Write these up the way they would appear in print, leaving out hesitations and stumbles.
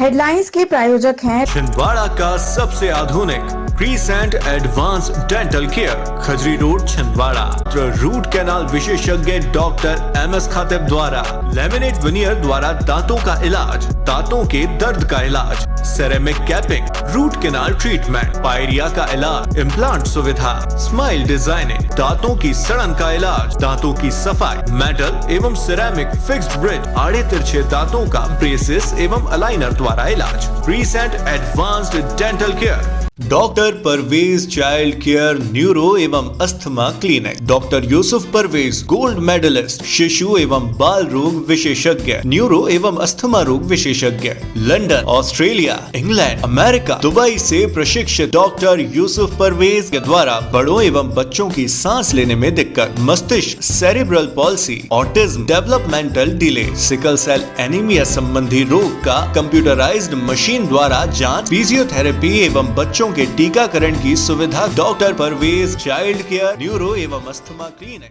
Headlines के प्रायोजक हैं छिंदवाड़ा का सबसे आधुनिक crescent advance dental care, Khajri road, Chhindwara. Root canal विशेषज्ञ डॉक्टर MS खातिब द्वारा लेमिनेट विनियर द्वारा दांतों का इलाज, दांतों के दर्द का इलाज, ceramic capping, root canal treatment, pyorrhoea का इलाज, इम्प्लांट सुविधा, स्माइल डिजाइनिंग, दांतों की सड़न का इलाज, दांतों की सफाई, मेटल एवं सिरेमिक फिक्स्ड ब्रिज, आड़े तिरछे दांतों का ब्रेसेस एवं अलाइनर द्वारा इलाज। Crescent advanced dental care, doctor Parvez child care neuro एवं asthma clinic, doctor Yusuf Parvez gold medallist शिशु एवं बाल रोग विशेषज्ञ, न्यूरो एवं अस्थमा रोग विशेषज्ञ, London, Australia, England, America, Dubai से प्रशिक्षित डॉक्टर यूसुफ परवेज के द्वारा बड़ों एवं बच्चों की सांस लेने में दिक्कत, मस्तिष्क, cerebral palsy, autism, developmental delay, sickle cell anaemia संबंधी रोग का कंप्यूटराइज्ड मशीन द्वारा जांच, फिजियोथेरेपी एवं बच्चों के टीकाकरण की सुविधा। Doctor Parvez child care neuro एवं अस्थमा क्लिनिक।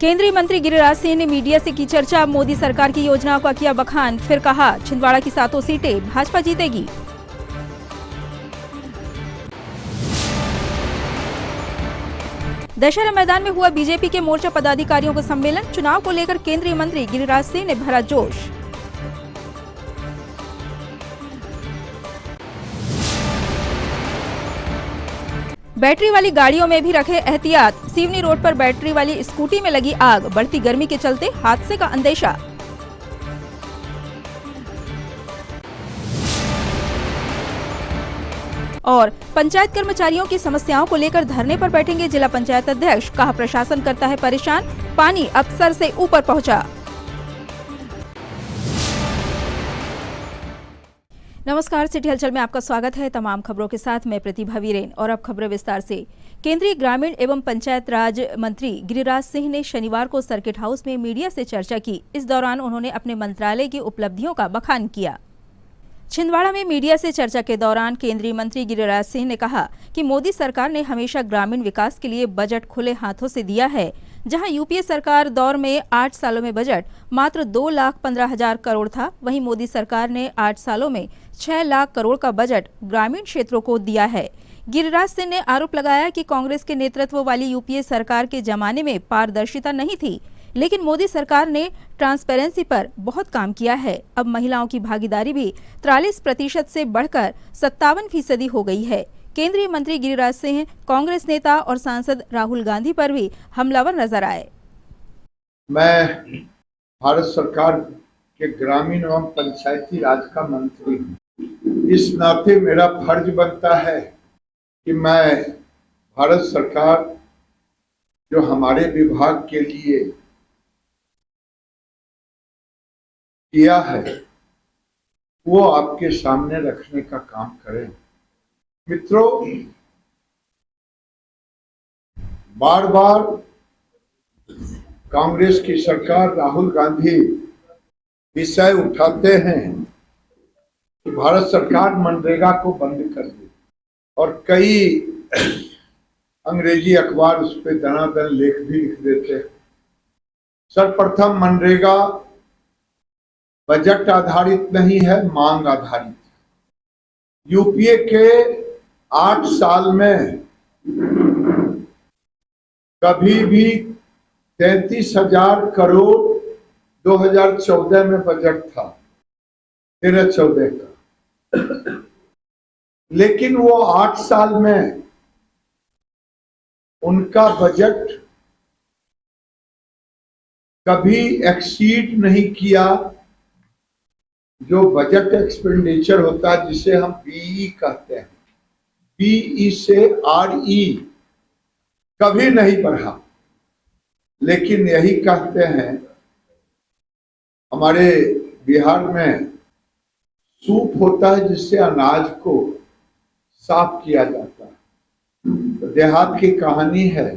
केंद्रीय मंत्री गिरिराज सिंह ने मीडिया से की चर्चा, मोदी सरकार की योजनाओं का किया बखान, फिर कहा छिंदवाड़ा की 7 सीटें भाजपा जीतेगी। दशहरा मैदान में हुआ बीजेपी के मोर्चा पदाधिकारियों का सम्मेलन, चुनाव को लेकर केंद्रीय मंत्री गिरिराज सिंह ने भरा जोश। बैटरी वाली गाड़ियों में भी रखे एहतियात, सिवनी रोड पर बैटरी वाली स्कूटी में लगी आग, बढ़ती गर्मी के चलते हादसे का अंदेशा। और पंचायत कर्मचारियों की समस्याओं को लेकर धरने पर बैठेंगे जिला पंचायत अध्यक्ष, कहा प्रशासन करता है परेशान, पानी अफसर से ऊपर पहुंचा। नमस्कार, सिटी हलचल में आपका स्वागत है। तमाम खबरों के साथ मैं प्रतिभा वीरेन और अब खबरें विस्तार से। केंद्रीय ग्रामीण एवं पंचायत राज मंत्री गिरिराज सिंह ने शनिवार को सर्किट हाउस में मीडिया से चर्चा की। इस दौरान उन्होंने अपने मंत्रालय की उपलब्धियों का बखान किया। छिंदवाड़ा में मीडिया से चर्चा के दौरान केंद्रीय मंत्री गिरिराज सिंह ने कहा कि मोदी सरकार ने हमेशा ग्रामीण विकास के लिए बजट खुले हाथों से दिया है। जहां यूपीए सरकार दौर में 8 सालों में बजट मात्र 2,15,000 करोड़ था, वहीं मोदी सरकार ने 8 सालों में 6 लाख करोड़ का बजट ग्रामीण क्षेत्रों को दिया है। गिरिराज सिंह ने आरोप लगाया कि कांग्रेस के नेतृत्व वाली यूपीए सरकार के जमाने में पारदर्शिता नहीं थी, लेकिन मोदी सरकार ने ट्रांसपेरेंसी पर बहुत काम किया है। अब महिलाओं की भागीदारी भी 43% से बढ़कर 57% हो गई है। केंद्रीय मंत्री गिरिराज सिंह कांग्रेस नेता और सांसद राहुल गांधी पर भी हमलावर नजर आए। मैं भारत सरकार के ग्रामीण एवं पंचायती राज का मंत्री हूँ। इस नाते मेरा फर्ज बनता है कि मैं भारत सरकार जो हमारे विभाग के लिए किया है वो आपके सामने रखने का काम करें। मित्रों, बार बार कांग्रेस की सरकार, राहुल गांधी विषय उठाते हैं कि भारत सरकार मनरेगा को बंद कर दे और कई अंग्रेजी अखबार उस पर दनादन लेख भी लिख देते हैं। सर्वप्रथम मनरेगा बजट आधारित नहीं है, मांग आधारित है। यूपीए के 8 साल में कभी भी 33,000 करोड़ 2014 में बजट था, 13-14 का, लेकिन वो 8 साल में उनका बजट कभी एक्सीड नहीं किया। जो बजट एक्सपेंडिचर होता है जिसे हम बीई कहते हैं, बीई से आरई कभी नहीं बढ़ा। लेकिन यही कहते हैं, हमारे बिहार में सूप होता है जिससे अनाज को साफ किया जाता है। तो देहात की कहानी है,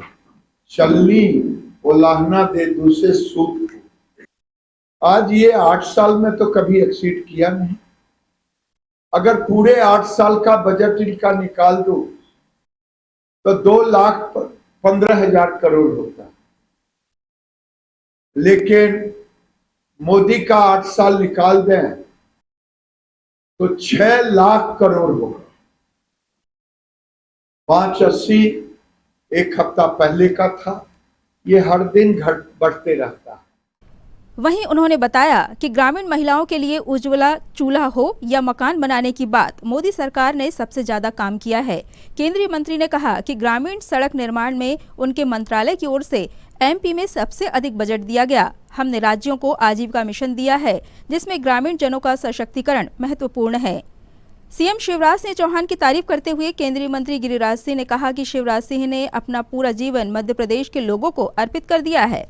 चलनी उलाहना दे दूसरे सूप। आज ये 8 साल में तो कभी एक्सीड किया नहीं। अगर पूरे 8 साल का बजट इनका निकाल दो तो 2,15,000 करोड़ होता है। लेकिन मोदी का 8 साल निकाल दें तो 6 लाख करोड़ होगा। 580 एक हफ्ता पहले का था, ये हर दिन बढ़ते रहता है। वहीं उन्होंने बताया कि ग्रामीण महिलाओं के लिए उज्ज्वला चूल्हा हो या मकान बनाने की बात, मोदी सरकार ने सबसे ज्यादा काम किया है। केंद्रीय मंत्री ने कहा कि ग्रामीण सड़क निर्माण में उनके मंत्रालय की ओर से एमपी में सबसे अधिक बजट दिया गया। हमने राज्यों को आजीविका मिशन दिया है, जिसमें ग्रामीण जनों का सशक्तिकरण महत्वपूर्ण है। सीएम शिवराज सिंह चौहान की तारीफ करते हुए केंद्रीय मंत्री गिरिराज सिंह ने कहा कि शिवराज सिंह ने अपना पूरा जीवन मध्य प्रदेश के लोगों को अर्पित कर दिया है।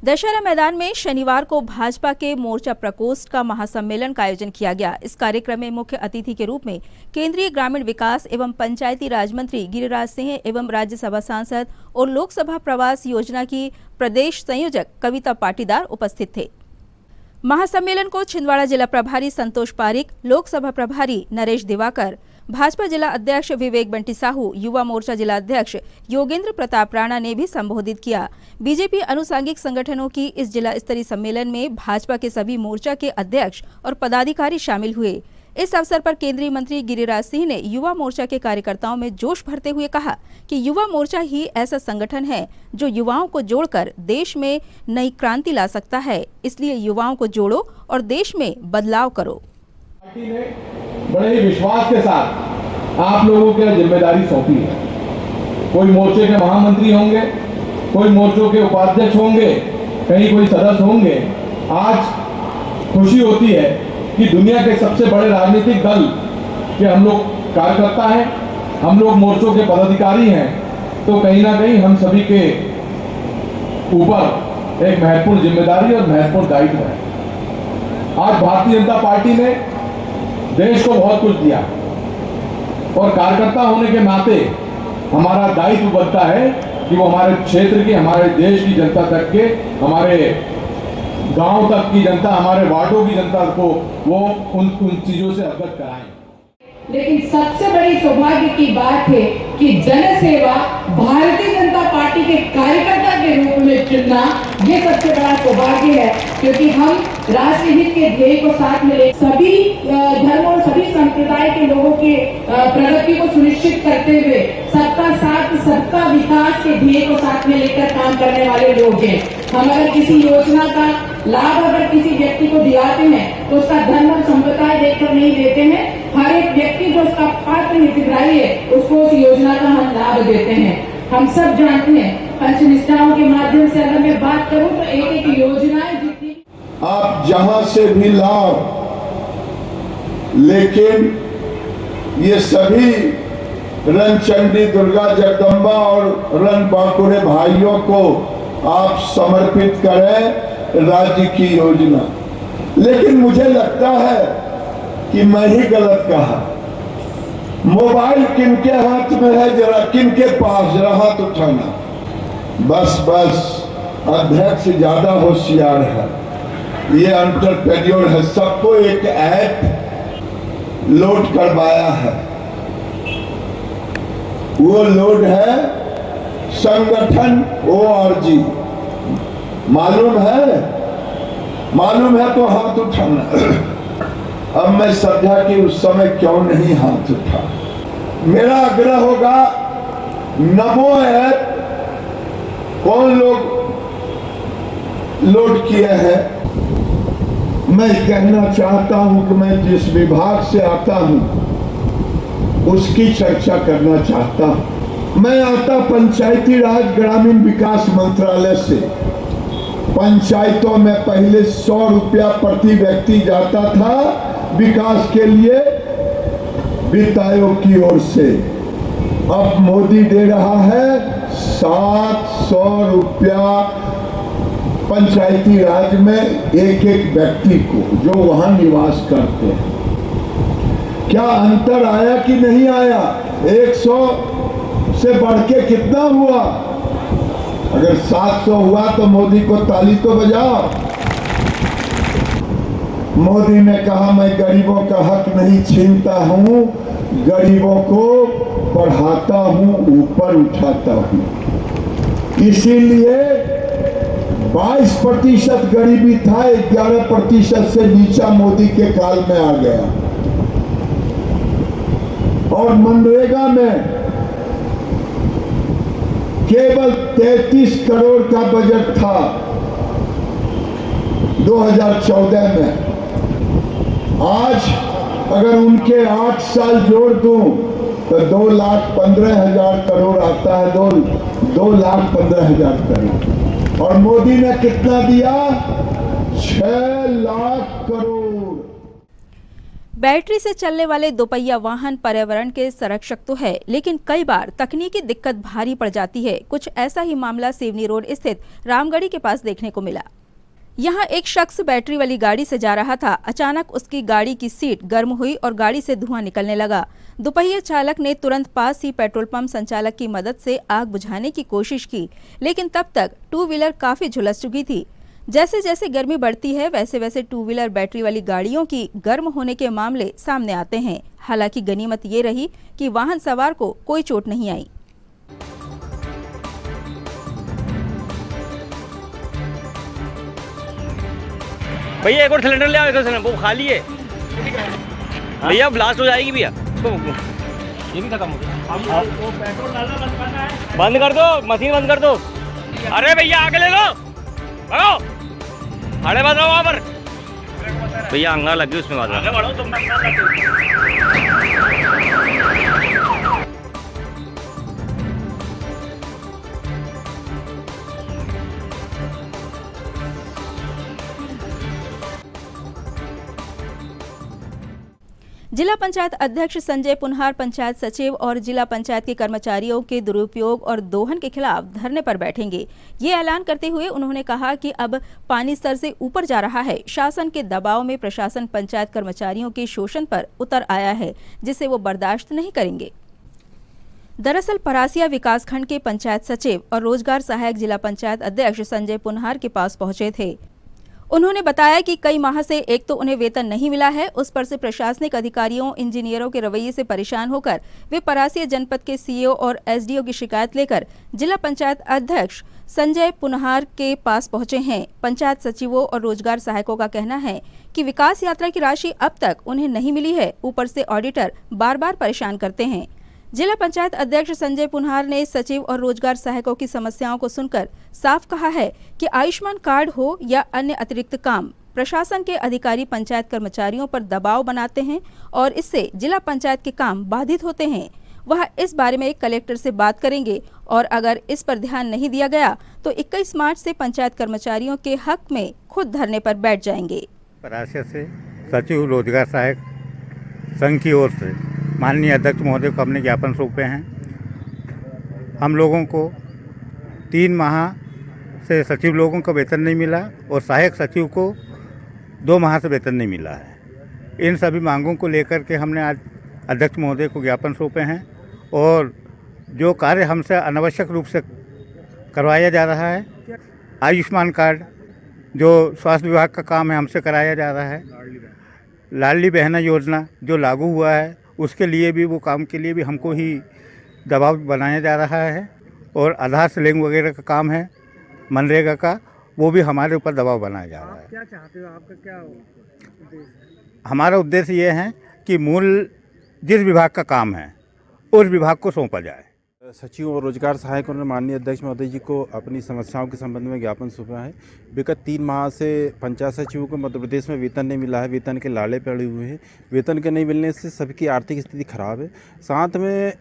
दशहरा मैदान में शनिवार को भाजपा के मोर्चा प्रकोष्ठ का महासम्मेलन का आयोजन किया गया। इस कार्यक्रम में मुख्य अतिथि के रूप में केंद्रीय ग्रामीण विकास एवं पंचायती राज मंत्री गिरिराज सिंह एवं राज्यसभा सांसद और लोकसभा प्रवास योजना की प्रदेश संयोजक कविता पाटीदार उपस्थित थे। महासम्मेलन को छिंदवाड़ा जिला प्रभारी संतोष पारिक, लोकसभा प्रभारी नरेश दिवाकर, भाजपा जिला अध्यक्ष विवेक बंटी साहू, युवा मोर्चा जिला अध्यक्ष योगेंद्र प्रताप राणा ने भी संबोधित किया। बीजेपी अनुसांगिक संगठनों की इस जिला स्तरीय सम्मेलन में भाजपा के सभी मोर्चा के अध्यक्ष और पदाधिकारी शामिल हुए। इस अवसर पर केंद्रीय मंत्री गिरिराज सिंह ने युवा मोर्चा के कार्यकर्ताओं में जोश भरते हुए कहा कि युवा मोर्चा ही ऐसा संगठन है जो युवाओं को जोड़कर देश में नई क्रांति ला सकता है। इसलिए युवाओं को जोड़ो और देश में बदलाव करो। पार्टी ने बड़े ही विश्वास के साथ आप लोगों को जिम्मेदारी सौंपी है। कोई मोर्चे के महामंत्री होंगे, कोई मोर्चों के उपाध्यक्ष होंगे, कहीं कोई सदस्य होंगे। आज खुशी होती है कि दुनिया के सबसे बड़े राजनीतिक दल के हम लोग कार्यकर्ता हैं, हम लोग मोर्चों के पदाधिकारी हैं, तो कहीं ना कहीं हम सभी के ऊपर एक महत्वपूर्ण जिम्मेदारी और महत्वपूर्ण दायित्व है। आज भारतीय जनता पार्टी ने देश को बहुत कुछ दिया और कार्यकर्ता होने के नाते हमारा दायित्व बनता है कि वो हमारे क्षेत्र की, हमारे देश की जनता तक के, हमारे गांव तक की जनता, हमारे वार्डों की जनता को वो उन चीजों से अवगत कराएं। लेकिन सबसे बड़ी सौभाग्य की बात है कि जनसेवा भारतीय जनता पार्टी के कार्यकर्ता के रूप में चुनना, ये सबसे बड़ा सौभाग्य है, क्योंकि हम राष्ट्रीय हित के ध्येय को साथ में ले सभी धर्मों और सभी संप्रदाय के लोगों के प्रगति को सुनिश्चित करते हुए सबका साथ सबका विकास के ध्येय को साथ में लेकर काम करने वाले लोग हैं। हम अगर किसी योजना का लाभ अगर किसी व्यक्ति को दिलाते हैं तो उसका धर्म और संप्रदाय देखकर नहीं देते हैं। हर एक व्यक्ति जो उसका पात्र हितग्राही है उसको उस योजना का हम लाभ देते हैं। हम सब जानते हैं पंचनिष्ठाओं के माध्यम से अगर मैं बात करूं तो एक एक योजनाएं जितनी आप जहां से भी लाओ, लेकिन ये सभी रणचंडी, दुर्गा जगदम्बा और रणबांकुरे भाइयों को आप समर्पित करें राज्य की योजना। लेकिन मुझे लगता है कि मैं ही गलत कहा। मोबाइल किनके हाथ में है, जरा किनके पास, जरा हाथ उठाना। बस अध्यक्ष ज्यादा होशियार है, ये एंटरप्रेन्योर है, सबको एक ऐप लोड करवाया है। वो लोड है संगठन ORG। मालूम है तो हाथ उठाना। अब मैं समझा कि उस समय क्यों नहीं हाथ उठा। मेरा आग्रह होगा, नमो ऐप कौन लोग लोड किए हैं, मैं कहना चाहता हूं कि मैं जिस विभाग से आता हूं उसकी चर्चा करना चाहता हूं। मैं आता पंचायती राज ग्रामीण विकास मंत्रालय से। पंचायतों में पहले 100 रुपया प्रति व्यक्ति जाता था विकास के लिए वित्त आयोग की ओर से। अब मोदी दे रहा है 700 रुपया पंचायती राज में एक व्यक्ति को जो वहां निवास करते हैं। क्या अंतर आया कि नहीं आया? 100 से बढ़ के कितना हुआ? अगर 700 हुआ तो मोदी को ताली तो बजाओ। मोदी ने कहा, मैं गरीबों का हक नहीं छीनता हूं, गरीबों को बढ़ाता हूं, ऊपर उठाता हूं। इसीलिए 22% गरीबी था, 11% से नीचा मोदी के काल में आ गया। और मनरेगा में केवल 33 करोड़ का बजट था 2014 में। आज अगर उनके 8 साल जोड़ दूं तो 2,15,000 करोड़ आता है, 2,15,000 करोड़। और मोदी ने कितना दिया? 6 लाख करोड़। बैटरी से चलने वाले दोपहिया वाहन पर्यावरण के संरक्षक तो है, लेकिन कई बार तकनीकी दिक्कत भारी पड़ जाती है। कुछ ऐसा ही मामला सिवनी रोड स्थित रामगढ़ी के पास देखने को मिला। यहाँ एक शख्स बैटरी वाली गाड़ी से जा रहा था। अचानक उसकी गाड़ी की सीट गर्म हुई और गाड़ी से धुआं निकलने लगा। दोपहिया चालक ने तुरंत पास ही पेट्रोल पंप संचालक की मदद से आग बुझाने की कोशिश की, लेकिन तब तक टू व्हीलर काफी झुलस चुकी थी। जैसे जैसे गर्मी बढ़ती है वैसे वैसे टू व्हीलर बैटरी वाली गाड़ियों की गर्म होने के मामले सामने आते हैं। हालांकि गनीमत ये रही कि वाहन सवार को कोई चोट नहीं आई। भैया एक और सिलेंडर ले आओ, एक और सिलेंडर वो खाली है भैया, ब्लास्ट हो जाएगी भैया। ये भी खत्म हो गया, पेट्रोल डालना बंद करना है। बंद कर दो, मशीन बंद कर दो। अरे भैया आगे ले लो, बढ़ो, खड़े मत रहो वहाँ पर भैया, अंगार लग गई उसमें। आगे बढ़ो तुम। जिला पंचायत अध्यक्ष संजय पुनहार पंचायत सचिव और जिला पंचायत के कर्मचारियों के दुरुपयोग और दोहन के खिलाफ धरने पर बैठेंगे। ये ऐलान करते हुए उन्होंने कहा कि अब पानी स्तर से ऊपर जा रहा है। शासन के दबाव में प्रशासन पंचायत कर्मचारियों के शोषण पर उतर आया है, जिसे वो बर्दाश्त नहीं करेंगे। दरअसल परासिया विकासखंड के पंचायत सचिव और रोजगार सहायक जिला पंचायत अध्यक्ष संजय पुनहार के पास पहुंचे थे। उन्होंने बताया कि कई माह से एक तो उन्हें वेतन नहीं मिला है, उस पर से प्रशासनिक अधिकारियों इंजीनियरों के रवैये से परेशान होकर वे परासिया जनपद के सीईओ और एसडीओ की शिकायत लेकर जिला पंचायत अध्यक्ष संजय पुनहार के पास पहुंचे हैं। पंचायत सचिवों और रोजगार सहायकों का कहना है कि विकास यात्रा की राशि अब तक उन्हें नहीं मिली है, ऊपर से ऑडिटर बार बार परेशान करते हैं। जिला पंचायत अध्यक्ष संजय पुनहार ने सचिव और रोजगार सहायकों की समस्याओं को सुनकर साफ कहा है कि आयुष्मान कार्ड हो या अन्य अतिरिक्त काम, प्रशासन के अधिकारी पंचायत कर्मचारियों पर दबाव बनाते हैं और इससे जिला पंचायत के काम बाधित होते हैं। वह इस बारे में कलेक्टर से बात करेंगे और अगर इस पर ध्यान नहीं दिया गया तो 21 मार्च से पंचायत कर्मचारियों के हक में खुद धरने पर बैठ जाएंगे। परासिया से सचिव रोजगार सहायक संघ की ओर से माननीय अध्यक्ष महोदय को हमने ज्ञापन सौंपे हैं। हम लोगों को 3 माह से सचिव लोगों का वेतन नहीं मिला और सहायक सचिव को 2 माह से वेतन नहीं मिला है। इन सभी मांगों को लेकर के हमने आज अध्यक्ष महोदय को ज्ञापन सौंपे हैं और जो कार्य हमसे अनावश्यक रूप से करवाया जा रहा है, आयुष्मान कार्ड जो स्वास्थ्य विभाग का काम है हमसे कराया जा रहा है, लाडली बहना योजना जो लागू हुआ है उसके लिए भी, वो काम के लिए भी हमको ही दबाव बनाया जा रहा है और आधार से लिंक वगैरह का काम है मनरेगा का, वो भी हमारे ऊपर दबाव बनाया जा रहा है। क्या चाहते हो, आपका क्या उद्देश्य? हमारा उद्देश्य ये है कि मूल जिस विभाग का काम है उस विभाग को सौंपा जाए। सचिव और रोजगार सहायकों ने माननीय अध्यक्ष महोदय जी को अपनी समस्याओं के संबंध में ज्ञापन सौंपा है। विगत 3 माह से पंचायत सचिवों को मध्य प्रदेश में वेतन नहीं मिला है, वेतन के लाले पड़े हुए हैं। वेतन के नहीं मिलने से सबकी आर्थिक स्थिति खराब है। साथ में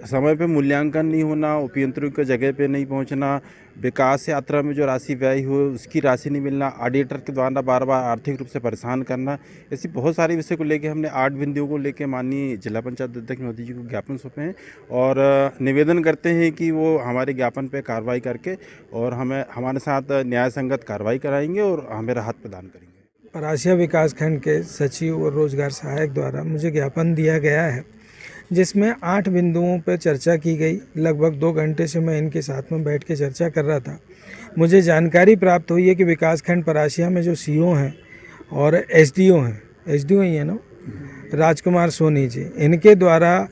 समय पे मूल्यांकन नहीं होना, उपयंत्रों के जगह पे नहीं पहुंचना, विकास यात्रा में जो राशि व्यय हुई उसकी राशि नहीं मिलना, ऑडिटर के द्वारा बार बार आर्थिक रूप से परेशान करना, ऐसी बहुत सारे विषय को लेकर हमने 8 बिंदुओं को लेकर माननीय जिला पंचायत अध्यक्ष मोदी जी को ज्ञापन सौंपे हैं और निवेदन करते हैं कि वो हमारे ज्ञापन पर कार्रवाई करके और हमारे साथ न्याय संगत कार्रवाई कराएंगे और हमें राहत प्रदान करेंगे। परासिया विकासखंड के सचिव और रोजगार सहायक द्वारा मुझे ज्ञापन दिया गया है जिसमें 8 बिंदुओं पर चर्चा की गई। लगभग 2 घंटे से मैं इनके साथ में बैठ के चर्चा कर रहा था। मुझे जानकारी प्राप्त हुई है कि विकासखंड परासिया में जो सीईओ हैं और एसडीओ हैं, एसडीओ ही है ना, राजकुमार सोनी जी, इनके द्वारा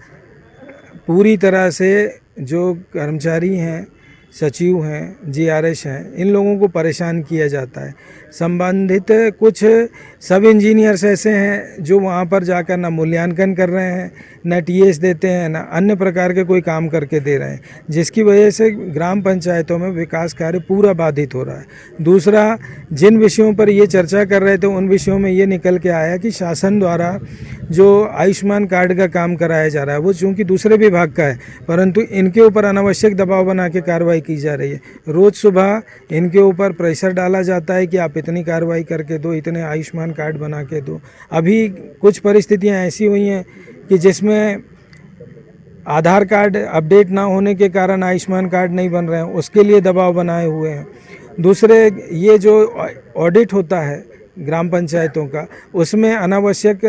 पूरी तरह से जो कर्मचारी हैं सचिव हैं, जीआरएस हैं, इन लोगों को परेशान किया जाता है। संबंधित कुछ सब इंजीनियर्स ऐसे हैं जो वहाँ पर जाकर ना मूल्यांकन कर रहे हैं, न टीएस देते हैं, न अन्य प्रकार के कोई काम करके दे रहे हैं, जिसकी वजह से ग्राम पंचायतों में विकास कार्य पूरा बाधित हो रहा है। दूसरा, जिन विषयों पर ये चर्चा कर रहे थे उन विषयों में ये निकल के आया कि शासन द्वारा जो आयुष्मान कार्ड का काम कराया जा रहा है वो चूँकि दूसरे विभाग का है, परंतु इनके ऊपर अनावश्यक दबाव बना के कार्रवाई की जा रही है। रोज़ सुबह इनके ऊपर प्रेशर डाला जाता है कि आप इतनी कार्रवाई करके दो, इतने आयुष्मान कार्ड बना के दो। अभी कुछ परिस्थितियां ऐसी हुई हैं कि जिसमें आधार कार्ड अपडेट ना होने के कारण आयुष्मान कार्ड नहीं बन रहे हैं, उसके लिए दबाव बनाए हुए हैं। दूसरे, ये जो ऑडिट होता है ग्राम पंचायतों का, उसमें अनावश्यक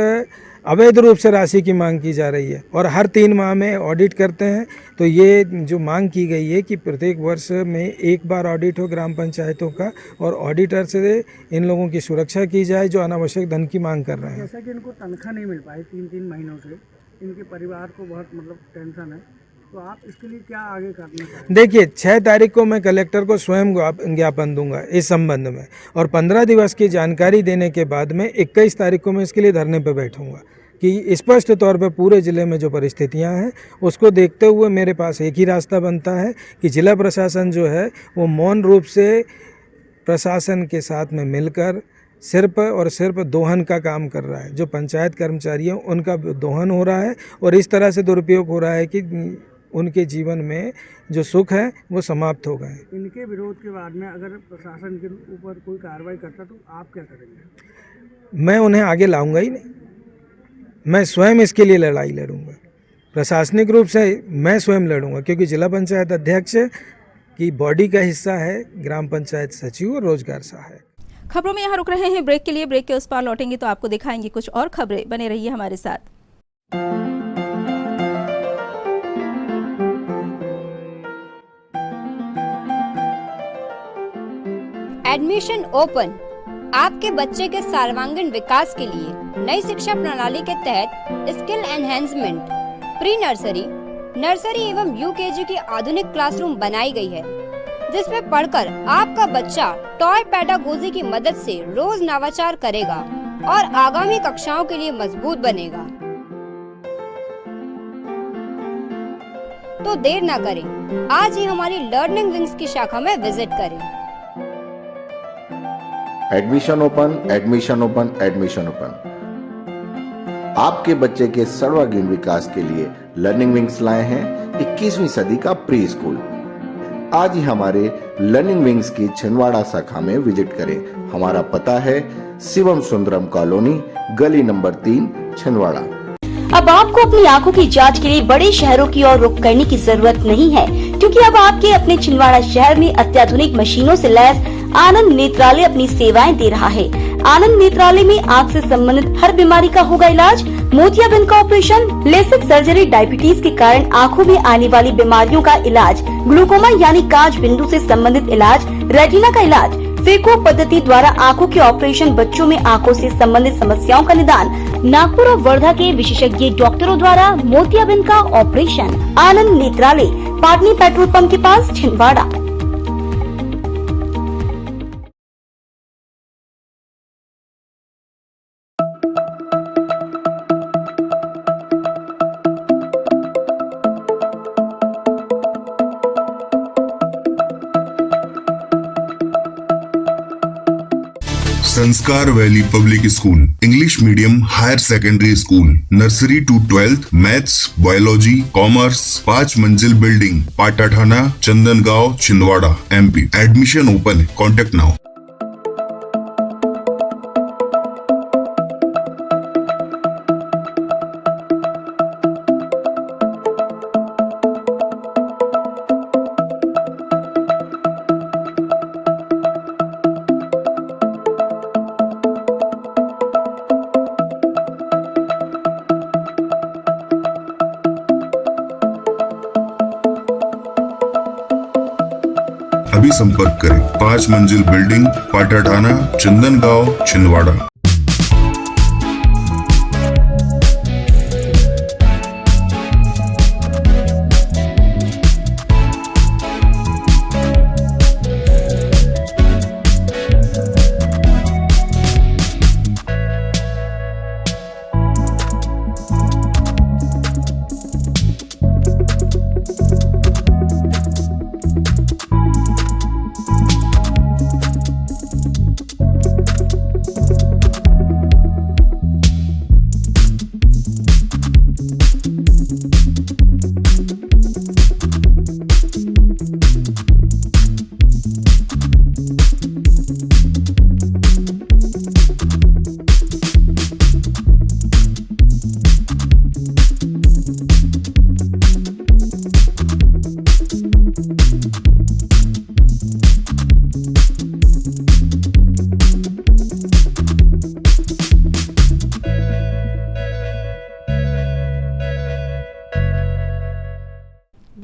अवैध रूप से राशि की मांग की जा रही है और हर 3 माह में ऑडिट करते हैं। तो ये जो मांग की गई है कि प्रत्येक वर्ष में एक बार ऑडिट हो ग्राम पंचायतों का और ऑडिटर से इन लोगों की सुरक्षा की जाए जो अनावश्यक धन की मांग कर रहे हैं। जैसा कि इनको तनख्वाह नहीं मिल पाई 3-3 महीनों से, इनके परिवार को बहुत टेंशन है, तो आप इसके लिए क्या आगे करना चाहते हैं? देखिए, 6 तारीख को मैं कलेक्टर को स्वयं ज्ञापन दूंगा इस संबंध में और 15 दिवस की जानकारी देने के बाद में 21 तारीख को मैं इसके लिए धरने पर बैठूंगा कि स्पष्ट तौर पर पूरे ज़िले में जो परिस्थितियां हैं उसको देखते हुए मेरे पास एक ही रास्ता बनता है कि जिला प्रशासन जो है वो मौन रूप से प्रशासन के साथ में मिलकर सिर्फ और सिर्फ दोहन का काम कर रहा है। जो पंचायत कर्मचारी हैं उनका दोहन हो रहा है और इस तरह से दुरुपयोग हो रहा है कि उनके जीवन में जो सुख है वो समाप्त हो गए। इनके विरोध के बाद में अगर प्रशासन के ऊपर कोई कार्रवाई करता तो आप क्या करेंगे? मैं उन्हें आगे लाऊंगा ही नहीं, मैं स्वयं इसके लिए लड़ाई लड़ूंगा। प्रशासनिक रूप से मैं स्वयं लड़ूंगा क्योंकि जिला पंचायत अध्यक्ष की बॉडी का हिस्सा है ग्राम पंचायत सचिव और रोजगार सहायक। खबरों में यहाँ रुक रहे हैं ब्रेक के लिए। ब्रेक के उस पार लौटेंगे तो आपको दिखाएंगे कुछ और खबरें। बने रहिए हमारे साथ। एडमिशन ओपन आपके बच्चे के सर्वांगीण विकास के लिए नई शिक्षा प्रणाली के तहत skill enhancement, pre nursery, nursery एवं यूकेजी की आधुनिक क्लासरूम बनाई गई है, जिसमें पढ़कर आपका बच्चा टॉय पेडागोजी की मदद से रोज नवाचार करेगा और आगामी कक्षाओं के लिए मजबूत बनेगा। तो देर न करें, आज ही हमारी लर्निंग विंग्स की शाखा में विजिट करें। Admission open, admission open, admission open. आपके बच्चे के सर्वांगीण विकास के लिए लर्निंग विंग्स लाए हैं 21वीं सदी का प्री स्कूल। आज ही हमारे लर्निंग विंग्स की छिंदवाड़ा शाखा में विजिट करें। हमारा पता है शिवम सुंदरम कॉलोनी, गली नंबर 3, छिंदवाड़ा। अब आपको अपनी आंखों की जांच के लिए बड़े शहरों की ओर रुख करने की जरूरत नहीं है, क्योंकि अब आपके अपने छिंदवाड़ा शहर में अत्याधुनिक मशीनों से लैस आनंद नेत्रालय अपनी सेवाएं दे रहा है। आनंद नेत्रालय में आँख से संबंधित हर बीमारी का होगा इलाज, मोतियाबिंद का ऑपरेशन, लेसिक सर्जरी, डायबिटीज के कारण आँखों में आने वाली बीमारियों का इलाज, ग्लूकोमा यानी कांच बिंदु से संबंधित इलाज, रेटिना का इलाज, फेको पद्धति द्वारा आँखों के ऑपरेशन, बच्चों में आँखों से संबंधित समस्याओं का निदान, नागपुर और वर्धा के विशेषज्ञ डॉक्टरों द्वारा मोतियाबिंद का operation. Anand Netralaya, Patni petrol pump के पास, Chhindwara. Sanskar valley public school, English medium higher secondary school, nursery to 12th, maths, biology, commerce, 5 मंजिल building, Patathana, Chandangaon, Chhindwara, MP। Admission open है, कॉन्टेक्ट नाउ। अभी संपर्क करें। 5 मंजिल बिल्डिंग, पाटाठाना, चंदनगांव, छिंदवाड़ा।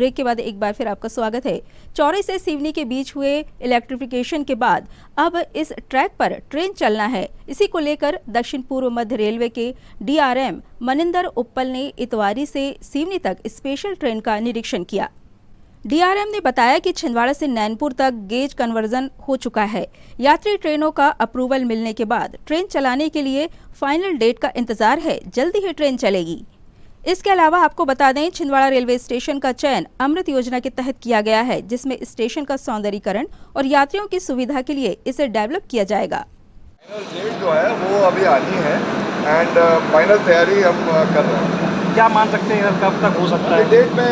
ब्रेक के बाद एक बार फिर आपका स्वागत है। चौरी से सिवनी के बीच हुए इलेक्ट्रिफिकेशन के बाद अब इस ट्रैक पर ट्रेन चलना है। इसी को लेकर दक्षिण पूर्व मध्य रेलवे के डीआरएम मनिंदर उप्पल ने इतवारी से सिवनी तक स्पेशल ट्रेन का निरीक्षण किया। डीआरएम ने बताया कि छिंदवाड़ा से नैनपुर तक गेज कन्वर्जन हो चुका है। यात्री ट्रेनों का अप्रूवल मिलने के बाद ट्रेन चलाने के लिए फाइनल डेट का इंतजार है। जल्दी ही ट्रेन चलेगी। इसके अलावा आपको बता दें, छिंदवाड़ा रेलवे स्टेशन का चयन अमृत योजना के तहत किया गया है, जिसमें स्टेशन का सौंदर्यीकरण और यात्रियों की सुविधा के लिए इसे डेवलप किया जाएगा। डेट जो है वो अभी आनी है एंड फाइनल तैयारी हम कर रहे हैं। क्या मान सकते हैं कब तक हो सकता है? डेट में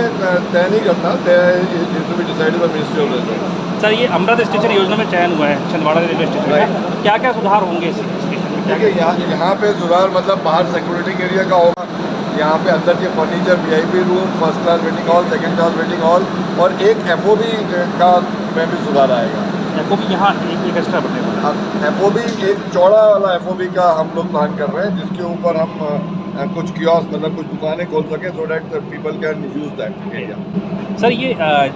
तय नहीं करता, decided by ministry of railway. Sir, ये अमृत स्टेशन योजना में चयन हुआ है छिंदवाड़ा रेलवे स्टेशन में, क्या क्या सुधार होंगे इस स्टेशन में? देखिए, यहाँ पे सुधार मतलब बाहर सिक्योरिटी एरिया का होगा, यहाँ पे अंदर के furniture, VIP room, first class waiting hall, second class waiting hall और एक एफओबी का में भी सुधार आएगा। एफओबी यहाँ एक एक्स्ट्रा बने हुए हैं। एफओबी एक चौड़ा वाला एफओबी का हम लोग प्लान कर रहे हैं, जिसके ऊपर हम कुछ कियोस्क मतलब कुछ दुकानें खोल सकें so that people can use that area. Sir, ये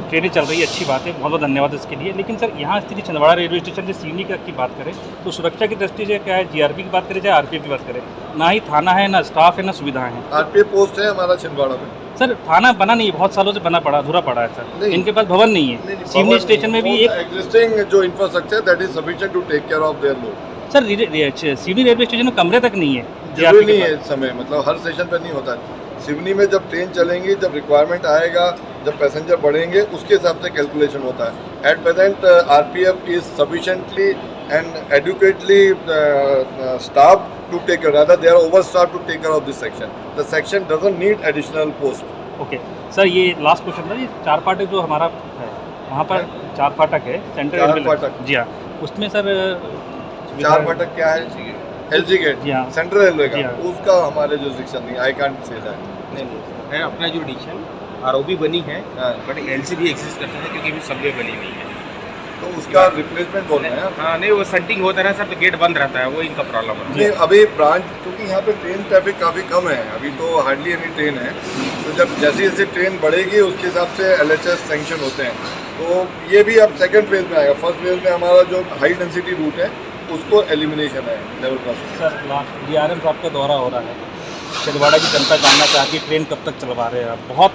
ट्रेनें चल रही है, अच्छी बात है, बहुत बहुत धन्यवाद इसके लिए। लेकिन सर, यहाँ स्थिति छिंदवाड़ा रेलवे स्टेशन से सिवनी की बात करें तो सुरक्षा की दृष्टि से क्या है, जीआरपी की बात करें चाहे आरपीएफ की बात करें, ना ही थाना है, ना स्टाफ है, ना सुविधाएं हैं। आरपीएफ पोस्ट है हमारा छिंदवाड़ा में। सर, थाना बना नहीं है, बहुत सालों से बना पड़ा, अधूरा पड़ा है सर। इनके पास भवन नहीं है। सिवनी स्टेशन में भी एक एग्जिस्टिंग जो infrastructure that is sufficient to take care of their load. Sir, Seoni railway station में कमरे तक नहीं है, जरूरी नहीं है इस समय, मतलब हर स्टेशन पर नहीं होता। सिवनी में जब ट्रेन चलेंगी, जब रिक्वायरमेंट आएगा, जब पैसेंजर बढ़ेंगे, उसके हिसाब से कैलकुलेशन होता है। At present RPF is sufficiently and adequately staff to take care, rather they are overstaffed to take care of this section. The section doesn't need additional post. Okay sir, ये last question था, ये चार फाटक जो हमारा है वहाँ पर चार फाटक है सेंट्रल रेलवे, जी हाँ, उसमें सर चार फाटक क्या है? एलजी गेट सेंट्रल रेलवे का, उसका हमारे जुरिडिक्शन नहीं, आई कांट से दैट। नहीं है अपना जुरिडिक्शन, आरओबी बनी है बट एलसी भी एग्जिस्ट करता है क्योंकि अभी सबवे बनी हुई है, तो उसका रिप्लेसमेंट बोल रहे हैं। हाँ नहीं, वो सेटिंग होता है सर, तो गेट बंद रहता है, वो इनका प्रॉब्लम है। नहीं, अभी ब्रांच क्योंकि यहाँ पे ट्रेन ट्रैफिक काफ़ी कम है, अभी तो हार्डली एनी ट्रेन है, तो जब जैसे जैसे ट्रेन बढ़ेगी उसके हिसाब से एलएचएस सैंक्शन होते हैं, तो ये भी अब सेकंड फेज में आएगा। फर्स्ट फेज में हमारा जो हाई डेंसिटी रूट है उसको एलिमिनेशन है, level crossing. Sir, last DRM साहब का दौरा हो रहा है, छिंदवाड़ा की जनता जानना चाहती है ट्रेन कब तक चलवा रहे हैं आप? बहुत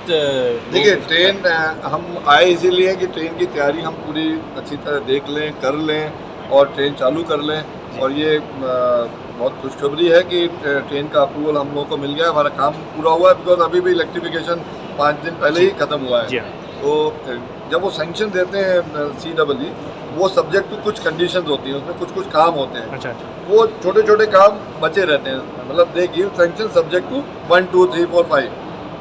देखिए, ट्रेन हम आए इसीलिए कि ट्रेन की तैयारी हम पूरी अच्छी तरह देख लें, कर लें और ट्रेन चालू कर लें। और ये बहुत खुशखबरी है कि ट्रेन का अप्रूवल हम लोगों को मिल गया है, हमारा काम पूरा हुआ है, बिकॉज अभी भी इलेक्ट्रिफिकेशन 5 दिन पहले ही खत्म हुआ है। तो जब वो सैंक्शन देते हैं CEE, वो सब्जेक्ट टू कुछ कंडीशंस होती हैं, उसमें कुछ कुछ काम होते हैं। अच्छा। वो छोटे छोटे काम बचे रहते हैं, मतलब they give sanction subject to 1 2 3 4 5,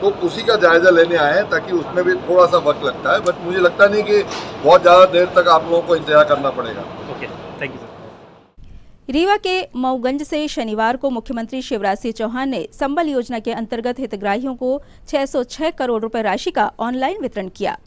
तो उसी का जायजा लेने आए हैं, ताकि उसमें भी थोड़ा सा वक्त लगता है, बट मुझे लगता नहीं कि बहुत ज़्यादा देर तक आप लोगों को इंतजार करना पड़ेगा। Okay, thank you sir. Rewa के मऊगंज से शनिवार को मुख्यमंत्री शिवराज सिंह चौहान ने संबल योजना के अंतर्गत हितग्राहियों को 606 करोड़ रुपए राशि का ऑनलाइन वितरण किया।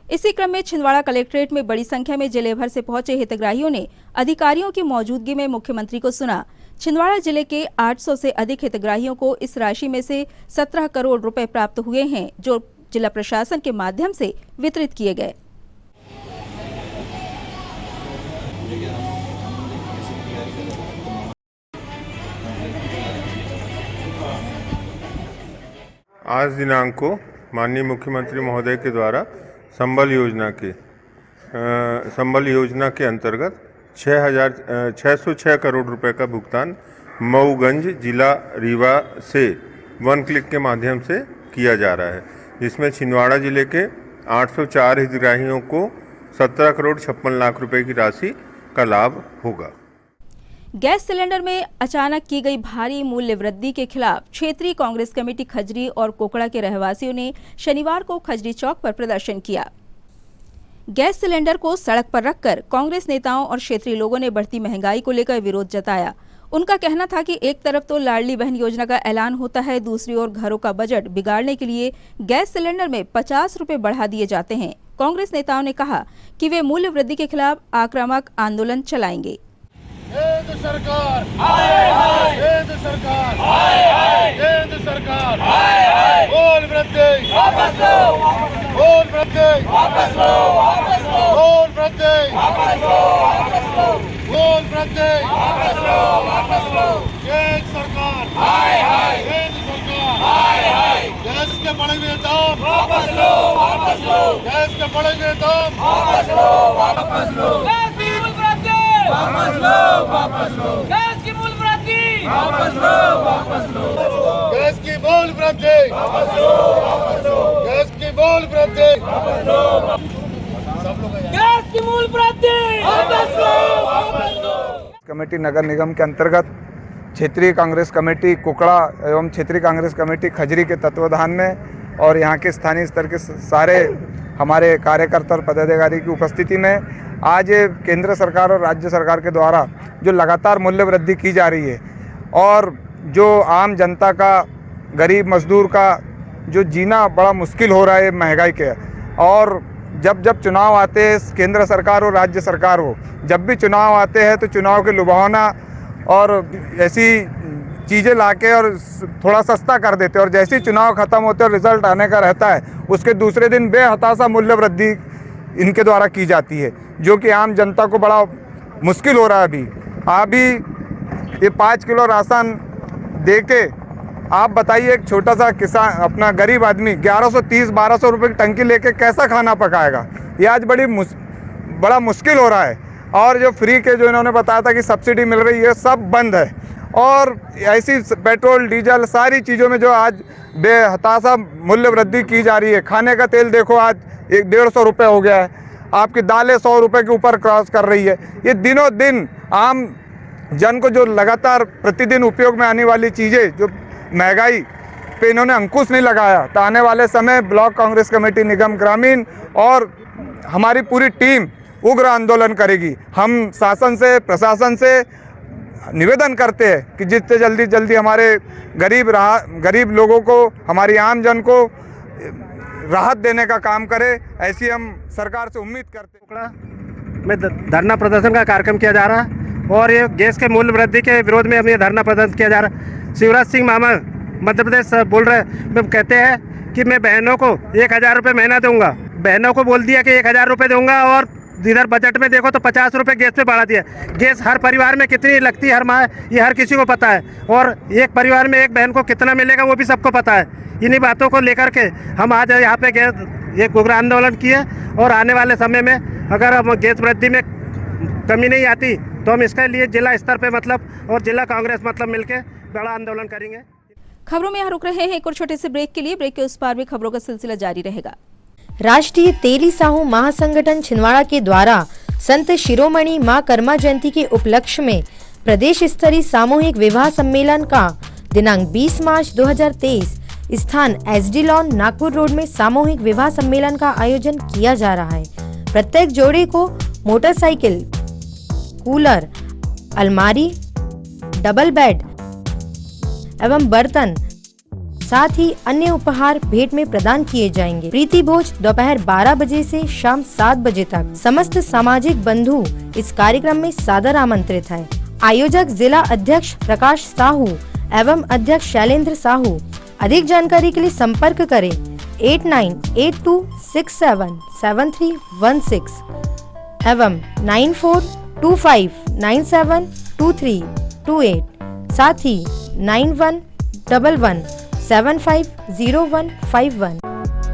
इसी क्रम में छिंदवाड़ा कलेक्ट्रेट में बड़ी संख्या में जिले भर से पहुंचे हितग्राहियों ने अधिकारियों की मौजूदगी में मुख्यमंत्री को सुना। छिंदवाड़ा जिले के 800 से अधिक हितग्राहियों को इस राशि में से 17 करोड़ रुपए प्राप्त हुए हैं, जो जिला प्रशासन के माध्यम से वितरित किए गए। आज दिनांक को माननीय मुख्यमंत्री महोदय के द्वारा संबल योजना के अंतर्गत 606 करोड़ रुपए का भुगतान मऊगंज जिला रीवा से 1 क्लिक के माध्यम से किया जा रहा है, जिसमें छिंदवाड़ा जिले के 804 हितग्राहियों को 17 करोड़ 56 लाख रुपए की राशि का लाभ होगा। गैस सिलेंडर में अचानक की गई भारी मूल्य वृद्धि के खिलाफ क्षेत्रीय कांग्रेस कमेटी खजरी और कोकड़ा के रहवासियों ने शनिवार को खजरी चौक पर प्रदर्शन किया। गैस सिलेंडर को सड़क पर रखकर कांग्रेस नेताओं और क्षेत्रीय लोगों ने बढ़ती महंगाई को लेकर विरोध जताया। उनका कहना था कि एक तरफ तो लाडली बहन योजना का ऐलान होता है, दूसरी ओर घरों का बजट बिगाड़ने के लिए गैस सिलेंडर में 50 रुपए बढ़ा दिए जाते हैं। कांग्रेस नेताओं ने कहा कि वे मूल्य वृद्धि के खिलाफ आक्रामक आंदोलन चलाएंगे। केंद्र सरकार हाय हाय, केंद्र सरकार हाय हाय, केंद्र सरकार हाय हाय, मूल्य वृद्धि वापस लो, वृद्धि वापस लो, वापस लो, टोल वृद्धि वापस लो, वापस लो, टोल वृद्धि वापस लो, वापस लो, केंद्र सरकार हाय हाय, केंद्र सरकार हाय हाय, गैस के बढ़े हुए दाम वापस लो, वापस लो, गैस के बढ़े हुए दाम वापस लो, वापस लो, गैस की मूल वृद्धि वापस लो, वापस लो, गैस की मूल वृद्धि वापस लो, वापस लो, गैस की मूल वृद्धि वापस लो, वापस लो, गैस की मूल वृद्धि वापस लो, गैस की मूल वृद्धि वापस लो, वापस लो। कमेटी नगर निगम के अंतर्गत क्षेत्रीय कांग्रेस कमेटी कुकड़ा एवं क्षेत्रीय कांग्रेस कमेटी खजरी के तत्वाधान में और यहाँ के स्थानीय स्तर के सारे हमारे कार्यकर्ता और पदाधिकारी की उपस्थिति में आज केंद्र सरकार और राज्य सरकार के द्वारा जो लगातार मूल्य वृद्धि की जा रही है और जो आम जनता का, गरीब मजदूर का जो जीना बड़ा मुश्किल हो रहा है महंगाई के, और जब जब चुनाव आते हैं, केंद्र सरकार हो राज्य सरकार हो, जब भी चुनाव आते हैं तो चुनाव के लुभावना और ऐसी चीज़ें लाके और थोड़ा सस्ता कर देते हैं, और जैसे ही चुनाव खत्म होते और रिजल्ट आने का रहता है उसके दूसरे दिन बेहताशा मूल्य वृद्धि इनके द्वारा की जाती है, जो कि आम जनता को बड़ा मुश्किल हो रहा है। अभी ये 5 किलो राशन दे के आप बताइए एक छोटा सा किसान, अपना गरीब आदमी 1130-1200 रुपये की टंकी लेके कैसा खाना पकाएगा? ये आज बड़ा मुश्किल हो रहा है। और जो फ्री के जो इन्होंने बताया था कि सब्सिडी मिल रही है, सब बंद है। और ऐसी पेट्रोल डीजल सारी चीज़ों में जो आज बेहताशा मूल्य वृद्धि की जा रही है। खाने का तेल देखो आज 150 रुपये हो गया है, आपकी दालें 100 रुपये के ऊपर क्रॉस कर रही है। ये दिनों दिन आम जन को जो लगातार प्रतिदिन उपयोग में आने वाली चीज़ें, जो महंगाई पे इन्होंने अंकुश नहीं लगाया, तो आने वाले समय ब्लॉक कांग्रेस कमेटी निगम ग्रामीण और हमारी पूरी टीम उग्र आंदोलन करेगी। हम शासन से, प्रशासन से निवेदन करते हैं कि जितने जल्दी हमारे गरीब लोगों को, हमारी आम जन को राहत देने का काम करे, ऐसी हम सरकार से उम्मीद करते हैं। में धरना प्रदर्शन का कार्यक्रम किया जा रहा है और ये गैस के मूल्य वृद्धि के विरोध में हमें धरना प्रदर्शन किया जा रहा है। शिवराज सिंह मामा मध्य प्रदेश बोल रहे, कहते हैं कि मैं बहनों को 1000 रुपये महीना दूंगा। बहनों को बोल दिया कि 1000 रुपये दूंगा, और इधर बजट में देखो तो 50 रुपये गैस पे बढ़ा दिया। गैस हर परिवार में कितनी लगती है हर माह, ये हर किसी को पता है, और एक परिवार में एक बहन को कितना मिलेगा वो भी सबको पता है। इन्हीं बातों को लेकर के हम आज यहाँ पे ये उग्र आंदोलन किए, और आने वाले समय में अगर हम गैस वृद्धि में कमी नहीं आती तो हम इसके लिए जिला स्तर पे और जिला कांग्रेस मिलके बड़ा आंदोलन करेंगे। खबरों में यहाँ रुक रहे हैं एक और छोटे से ब्रेक के लिए। ब्रेक के उस पार भी खबरों का सिलसिला जारी रहेगा। राष्ट्रीय तेली साहू महासंगठन छिंदवाड़ा के द्वारा संत शिरोमणि मां कर्मा जयंती के उपलक्ष्य में प्रदेश स्तरीय सामूहिक विवाह सम्मेलन का दिनांक 20 मार्च 2023 स्थान एसडी लॉन नागपुर रोड में सामूहिक विवाह सम्मेलन का आयोजन किया जा रहा है। प्रत्येक जोड़े को मोटरसाइकिल, कूलर, अलमारी, डबल बेड एवं बर्तन, साथ ही अन्य उपहार भेंट में प्रदान किए जाएंगे। प्रीति भोज दोपहर 12 बजे से शाम 7 बजे तक। समस्त सामाजिक बंधु इस कार्यक्रम में सादर आमंत्रित है। आयोजक जिला अध्यक्ष प्रकाश साहू एवं अध्यक्ष शैलेंद्र साहू। अधिक जानकारी के लिए संपर्क करें 8982677316 एवं 9425972328, साथ ही 9111750151।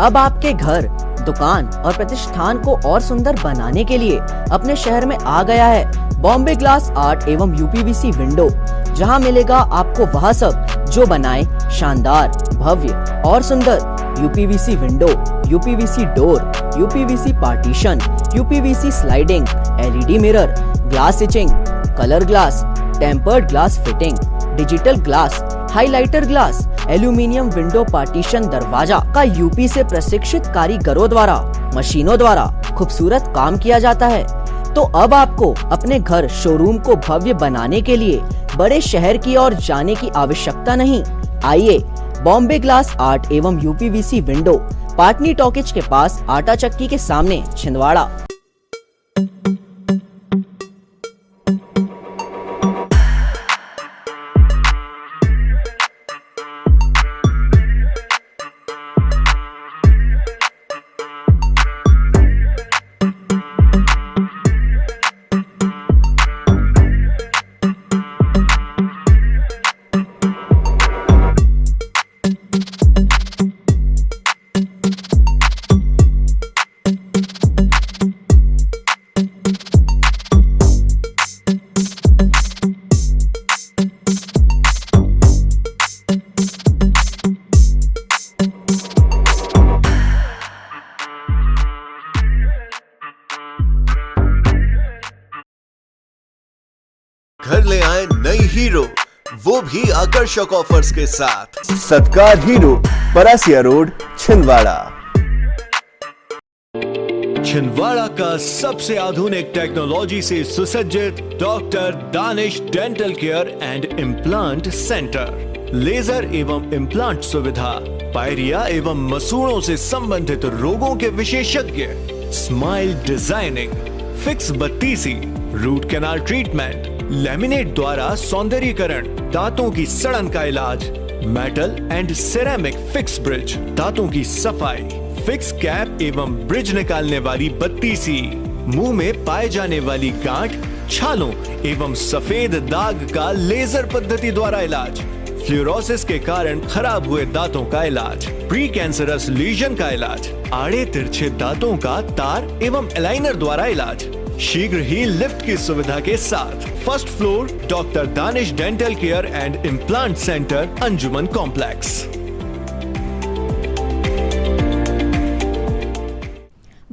अब आपके घर, दुकान और प्रतिष्ठान को और सुंदर बनाने के लिए अपने शहर में आ गया है बॉम्बे ग्लास आर्ट एवं यूपीवीसी विंडो, जहां मिलेगा आपको वह सब जो बनाए शानदार, भव्य और सुंदर UPVC window, UPVC door, UPVC partition, UPVC sliding, LED mirror, glass stitching, colour glass, tempered glass fitting, digital glass, highlighter glass, aluminium window partition दरवाजा का यूपी से प्रशिक्षित कारीगरों द्वारा, मशीनों द्वारा खूबसूरत काम किया जाता है। तो अब आपको अपने घर, शोरूम को भव्य बनाने के लिए बड़े शहर की ओर जाने की आवश्यकता नहीं। आइए बॉम्बे ग्लास आर्ट एवं यूपीवीसी विंडो, पाटनी टॉकीज के पास, आटा चक्की के सामने, छिंदवाड़ा। वो भी आकर्षक ऑफर्स के साथ। Satkar Hero, Parasia road, Chhindwara. छिंदवाड़ा का सबसे आधुनिक टेक्नोलॉजी से सुसज्जित doctor Danish dental care and implant centre. Laser एवं इम्प्लांट सुविधा, पायरिया एवं मसूड़ों से संबंधित रोगों के विशेषज्ञ, स्माइल डिजाइनिंग, फिक्स बत्तीसी, रूट कैनाल ट्रीटमेंट, लैमिनेट द्वारा सौंदर्यीकरण, दांतों की सड़न का इलाज, metal and ceramic fix bridge, दांतों की सफाई, फिक्स कैप एवं ब्रिज निकालने वाली बत्तीसी, मुंह में पाए जाने वाली गांठ, छालों एवं सफेद दाग का लेजर पद्धति द्वारा इलाज, फ्लोरोसिस के कारण खराब हुए दांतों का इलाज, प्री कैंसरस लीजन का इलाज, आड़े तिरछे दांतों का तार एवं एलाइनर द्वारा इलाज, शीघ्र ही लिफ्ट की सुविधा के साथ। First floor doctor Danish dental care and implant centre, Anjuman complex.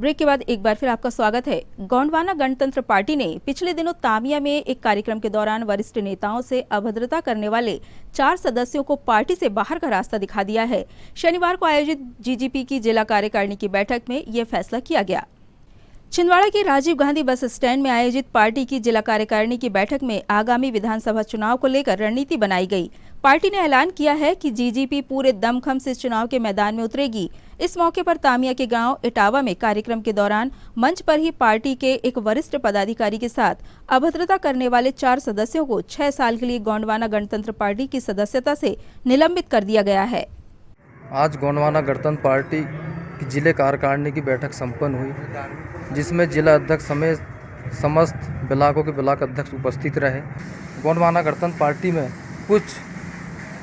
Break के बाद एक बार फिर आपका स्वागत है। गोंडवाना गणतंत्र पार्टी ने पिछले दिनों तामिया में एक कार्यक्रम के दौरान वरिष्ठ नेताओं से अभद्रता करने वाले 4 सदस्यों को पार्टी से बाहर का रास्ता दिखा दिया है। शनिवार को आयोजित जीजीपी की जिला कार्यकारिणी की बैठक में यह फैसला किया गया। छिंदवाड़ा के राजीव गांधी बस स्टैंड में आयोजित पार्टी की जिला कार्यकारिणी की बैठक में आगामी विधानसभा चुनाव को लेकर रणनीति बनाई गई। पार्टी ने ऐलान किया है कि जीजीपी पूरे दमखम से चुनाव के मैदान में उतरेगी। इस मौके पर तामिया के गांव इटावा में कार्यक्रम के दौरान मंच पर ही पार्टी के एक वरिष्ठ पदाधिकारी के साथ अभद्रता करने वाले 4 सदस्यों को 6 साल के लिए गोंडवाना गणतंत्र पार्टी की सदस्यता से निलंबित कर दिया गया है। आज गोंडवाना गणतंत्र पार्टी की जिले कार्यकारिणी की बैठक संपन्न हुई, जिसमें जिला अध्यक्ष समेत समस्त ब्लॉकों के ब्लॉक अध्यक्ष उपस्थित रहे। गोंडवाना गणतंत्र पार्टी में कुछ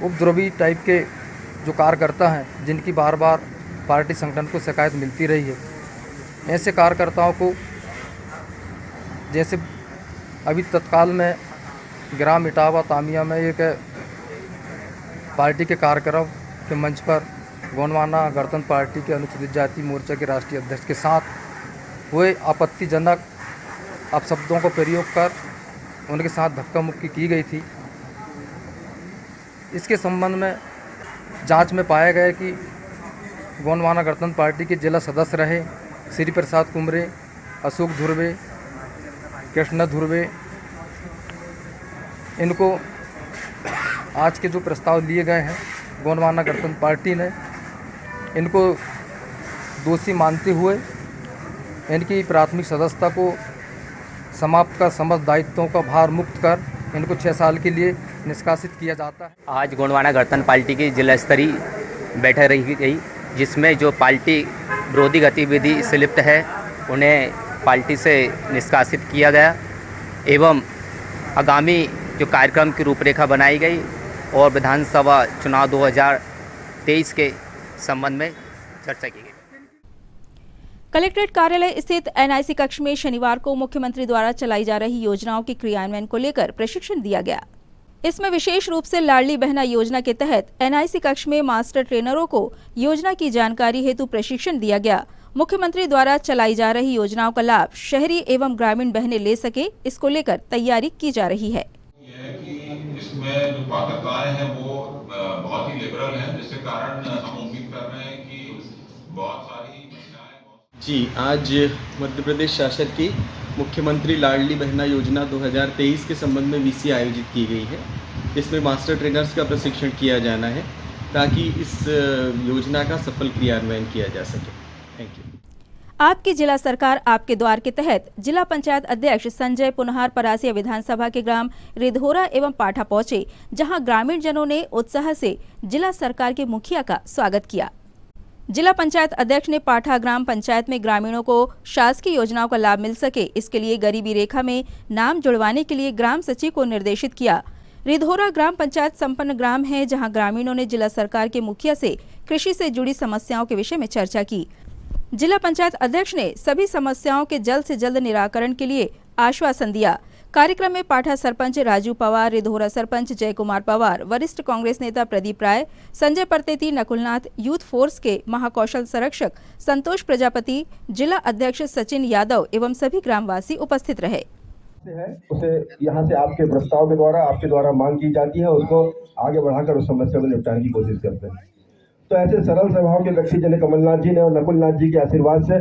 उपद्रवी टाइप के जो कार्यकर्ता हैं, जिनकी बार बार पार्टी संगठन को शिकायत मिलती रही है, ऐसे कार्यकर्ताओं को जैसे अभी तत्काल में ग्राम इटावा तामिया में एक पार्टी के कार्यक्रम के मंच पर गोंडवाना गणतंत्र पार्टी के अनुसूचित जाति मोर्चा के राष्ट्रीय अध्यक्ष के साथ हुए आपत्तिजनक अपशब्दों को प्रयोग कर उनके साथ धक्का मुक्की की गई थी। इसके संबंध में जांच में पाया गया कि गोंडवाना गणतंत्र पार्टी के जिला सदस्य रहे श्री प्रसाद कुमरे, अशोक धुर्वे, कृष्ण धुर्वे, इनको आज के जो प्रस्ताव लिए गए हैं गोंडवाना गणतंत्र पार्टी ने इनको दोषी मानते हुए इनकी प्राथमिक सदस्यता को समाप्त कर समस्त दायित्वों का भार मुक्त कर इनको 6 साल के लिए निष्कासित किया जाता है। आज गोंडवाना गणतंत्र पार्टी की जिला स्तरीय बैठक रही गई, जिसमें जो पार्टी विरोधी गतिविधि से लिप्त है उन्हें पार्टी से निष्कासित किया गया एवं आगामी जो कार्यक्रम की रूपरेखा बनाई गई और विधानसभा चुनाव 2023 के संबंध में चर्चा की गई। कलेक्ट्रेट कार्यालय स्थित एनआईसी कक्ष में शनिवार को मुख्यमंत्री द्वारा चलाई जा रही योजनाओं के क्रियान्वयन को लेकर प्रशिक्षण दिया गया। इसमें विशेष रूप से लाडली बहना योजना के तहत एनआईसी कक्ष में मास्टर ट्रेनरों को योजना की जानकारी हेतु प्रशिक्षण दिया गया। मुख्यमंत्री द्वारा चलाई जा रही योजनाओं का लाभ शहरी एवं ग्रामीण बहनें ले सके, इसको लेकर तैयारी की जा रही है। इसमें जो पात्रताएं हैं वो बहुत ही लिबरल हैं, जिसके कारण हम उम्मीद कर रहे हैं कि बहुत सारी जी आज मध्य प्रदेश शासन की मुख्यमंत्री लाडली बहना योजना 2023 के संबंध में वीसी आयोजित की गई है। इसमें मास्टर ट्रेनर्स का प्रशिक्षण किया जाना है ताकि इस योजना का सफल क्रियान्वयन किया जा सके। Thank you. आपकी जिला सरकार आपके द्वार के तहत जिला पंचायत अध्यक्ष संजय पुनहार परासिया विधानसभा के ग्राम रिधोरा एवं पाठा पहुंचे, जहां ग्रामीण जनों ने उत्साह से जिला सरकार के मुखिया का स्वागत किया। जिला पंचायत अध्यक्ष ने पाठा ग्राम पंचायत में ग्रामीणों को शासकीय योजनाओं का लाभ मिल सके, इसके लिए गरीबी रेखा में नाम जुड़वाने के लिए ग्राम सचिव को निर्देशित किया। रिधोरा ग्राम पंचायत संपन्न ग्राम है, जहां ग्रामीणों ने जिला सरकार के मुखिया से कृषि से जुड़ी समस्याओं के विषय में चर्चा की। जिला पंचायत अध्यक्ष ने सभी समस्याओं के जल्द से जल्द निराकरण के लिए आश्वासन दिया। कार्यक्रम में पाठा सरपंच राजू पवार, रिधोरा सरपंच जय कुमार पवार, वरिष्ठ कांग्रेस नेता प्रदीप राय, संजय परतेती, नकुलनाथ, यूथ फोर्स के महाकौशल संरक्षक संतोष प्रजापति, जिला अध्यक्ष सचिन यादव एवं सभी ग्रामवासी उपस्थित रहे। है उसे यहाँ से आपके प्रस्ताव के द्वारा आपके द्वारा मांग की जाती है, उसको आगे बढ़ाकर उस समस्या को निपटाने की कोशिश करते हैं। तो ऐसे सरल स्वभाव के व्यक्ति जिन्हें कमलनाथ जी ने और नकुलनाथ जी के आशीर्वाद से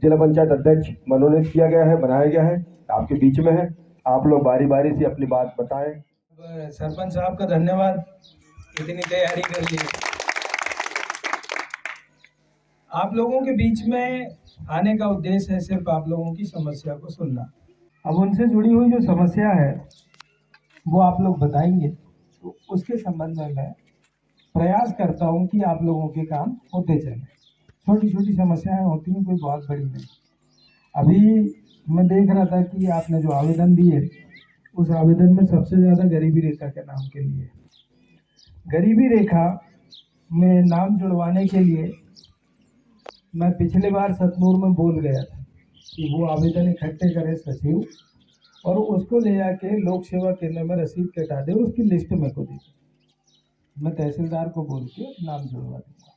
जिला पंचायत अध्यक्ष मनोनीत किया गया है, बनाया गया है, आपके बीच में है। आप लोग बारी बारी से अपनी बात बताएं। सरपंच साहब का धन्यवाद, इतनी तैयारी कर ली। आप लोगों के बीच में आने का उद्देश्य है सिर्फ आप लोगों की समस्या को सुनना। अब उनसे जुड़ी हुई जो समस्या है वो आप लोग बताएंगे, तो उसके संबंध में मैं प्रयास करता हूं कि आप लोगों के काम होते चले। छोटी छोटी समस्याएं होती हैं, कोई बहुत बड़ी नहीं। अभी मैं देख रहा था कि आपने जो आवेदन दिए उस आवेदन में सबसे ज़्यादा गरीबी रेखा के नाम के लिए, गरीबी रेखा में नाम जुड़वाने के लिए मैं पिछले बार सतनूर में बोल गया था कि वो आवेदन इकट्ठे करे सचिव और उसको ले जाके लोक सेवा केंद्र में रसीद कटा दे, उसकी लिस्ट मेरे को दे। मैं तहसीलदार को बोल के नाम जुड़वा दूंगा।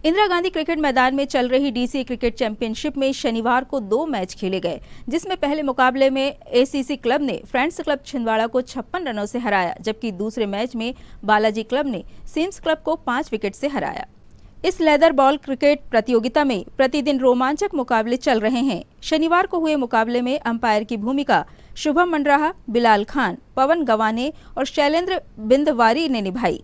इंदिरा गांधी क्रिकेट मैदान में चल रही डीसी क्रिकेट चैंपियनशिप में शनिवार को 2 मैच खेले गए, जिसमें पहले मुकाबले में एसीसी क्लब ने फ्रेंड्स क्लब छिंदवाड़ा को 56 रनों से हराया, जबकि दूसरे मैच में बालाजी क्लब ने सिम्स क्लब को 5 विकेट से हराया। इस लेदर बॉल क्रिकेट प्रतियोगिता में प्रतिदिन रोमांचक मुकाबले चल रहे हैं। शनिवार को हुए मुकाबले में अंपायर की भूमिका शुभम मंडराहा, बिलाल खान, पवन गवाने और शैलेंद्र बिंदवारी ने निभाई।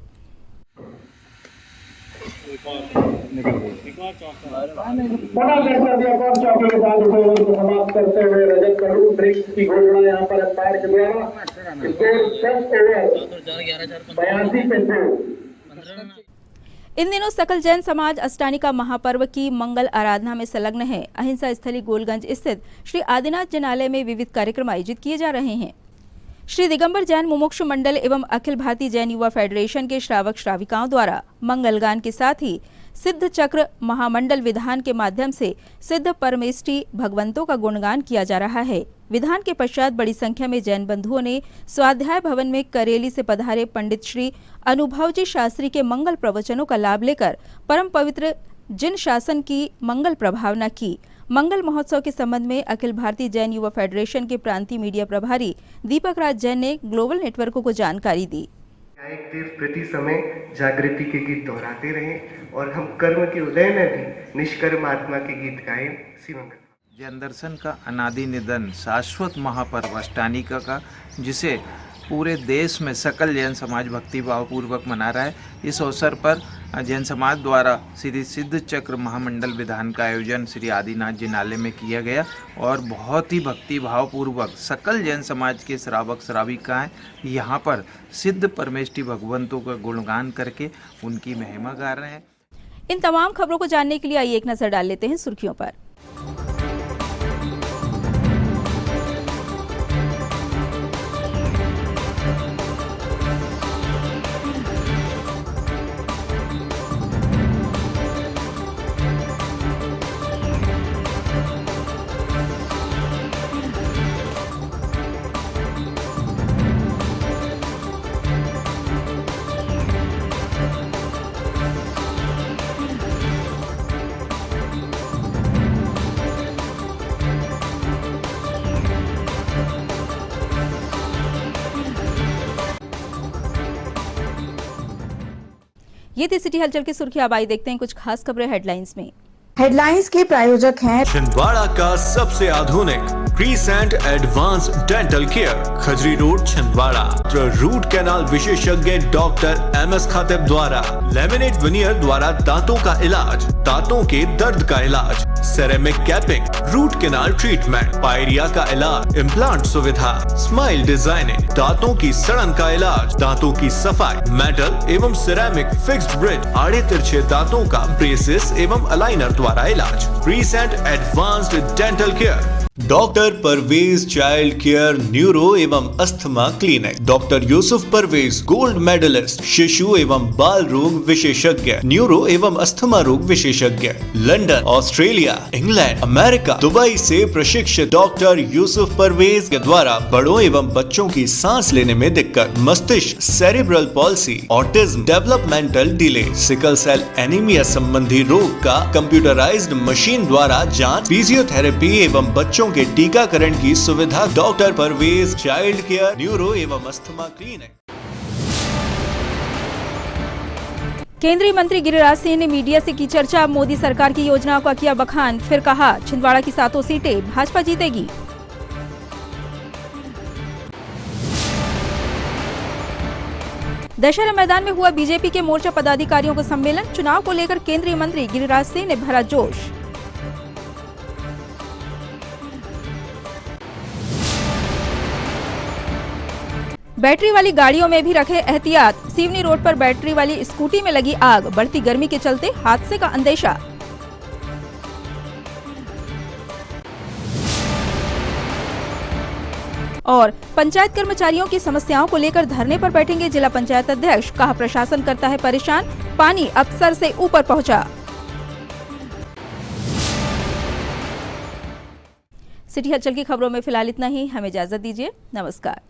समाप्त करते हुए रजत करूर ब्रेक की घोषणा यहाँ पर अंपायर के द्वारा 82 पे 2। इन दिनों सकल जैन समाज अष्टानिका महापर्व की मंगल आराधना में संलग्न है। अहिंसा स्थली गोलगंज स्थित श्री आदिनाथ जैनालय में विविध कार्यक्रम आयोजित किए जा रहे हैं। श्री दिगंबर जैन मुमुक्षु मंडल एवं अखिल भारतीय जैन युवा फेडरेशन के श्रावक श्राविकाओं द्वारा मंगल गान के साथ ही सिद्ध चक्र महामंडल विधान के माध्यम से सिद्ध परमेष्टि भगवंतों का गुणगान किया जा रहा है। विधान के पश्चात बड़ी संख्या में जैन बंधुओं ने स्वाध्याय भवन में करेली से पधारे पंडित श्री अनुभव जी शास्त्री के मंगल प्रवचनों का लाभ लेकर परम पवित्र जिन शासन की मंगल प्रभावना की। मंगल महोत्सव के संबंध में अखिल भारतीय जैन युवा फेडरेशन के प्रांतीय मीडिया प्रभारी दीपक राज जैन ने ग्लोबल नेटवर्क को जानकारी दी। प्रति समय जागृति के गीत दोहराते रहें और हम कर्म के उदय में भी निष्कर्म आत्मा के गीत गाएं। जैन दर्शन का अनादि निधन शाश्वत महापर्व अष्टानिका का, जिसे पूरे देश में सकल जैन समाज भक्ति भाव पूर्वक मना रहा है। इस अवसर पर जैन समाज द्वारा श्री सिद्ध चक्र महामंडल विधान का आयोजन श्री आदिनाथ जैनालय में किया गया और बहुत ही भक्ति भाव पूर्वक सकल जैन समाज के श्रावक श्राविकाएं यहाँ पर सिद्ध परमेष्टि भगवंतों का गुणगान करके उनकी महिमा गा रहे हैं। इन तमाम खबरों को जानने के लिए आइए एक नजर डाल लेते हैं सुर्खियों पर। ये थी सिटी हलचल की सुर्खी। अब आइए देखते हैं कुछ खास खबरें हेडलाइंस में। हेडलाइंस के प्रायोजक हैं छिंदवाड़ा का सबसे आधुनिक crescent advance dental care, Khajri road Chhindwara. Root canal विशेषज्ञ डॉक्टर MS खातिब द्वारा लेमिनेट विनियर द्वारा दांतों का इलाज, दांतों के दर्द का इलाज, ceramic capping, root canal treatment, pyorrhoea का इलाज, इम्प्लांट सुविधा, स्माइल डिजाइनिंग, दांतों की सड़न का इलाज, दांतों की सफाई, मेटल एवं सिरेमिक फिक्स्ड ब्रिज, आड़े तिरछे दांतों का ब्रेसेस एवं अलाइनर द्वारा इलाज। Crescent advanced dental care, doctor Parvez child care neuro एवं asthma clinic, doctor Yusuf Parvez gold medallist, शिशु एवं बाल रोग विशेषज्ञ, न्यूरो एवं अस्थमा रोग विशेषज्ञ, London, Australia, England, America, Dubai से प्रशिक्षित डॉक्टर यूसुफ परवेज के द्वारा बड़ों एवं बच्चों की सांस लेने में दिक्कत, मस्तिष्क, cerebral palsy, autism, developmental delay, sickle cell anaemia संबंधी रोग का कंप्यूटराइज्ड मशीन द्वारा जांच, फिजियोथेरेपी एवं बच्चों के टीकाकरण की सुविधा। Doctor Parvez child care neuro एवं अस्थमा क्लिनिक। केंद्रीय मंत्री गिरिराज सिंह ने मीडिया से की चर्चा, मोदी सरकार की योजनाओं का किया बखान, फिर कहा छिंदवाड़ा की 7 सीटें भाजपा जीतेगी। दशहरा मैदान में हुआ बीजेपी के मोर्चा पदाधिकारियों का सम्मेलन, चुनाव को लेकर केंद्रीय मंत्री गिरिराज सिंह ने भरा जोश। बैटरी वाली गाड़ियों में भी रखे एहतियात, सिवनी रोड पर बैटरी वाली स्कूटी में लगी आग, बढ़ती गर्मी के चलते हादसे का अंदेशा। और पंचायत कर्मचारियों की समस्याओं को लेकर धरने पर बैठेंगे जिला पंचायत अध्यक्ष, कहा प्रशासन करता है परेशान, पानी अफसर से ऊपर पहुंचा। सिटी हलचल की खबरों में फिलहाल इतना ही, हमें इजाजत दीजिए, नमस्कार।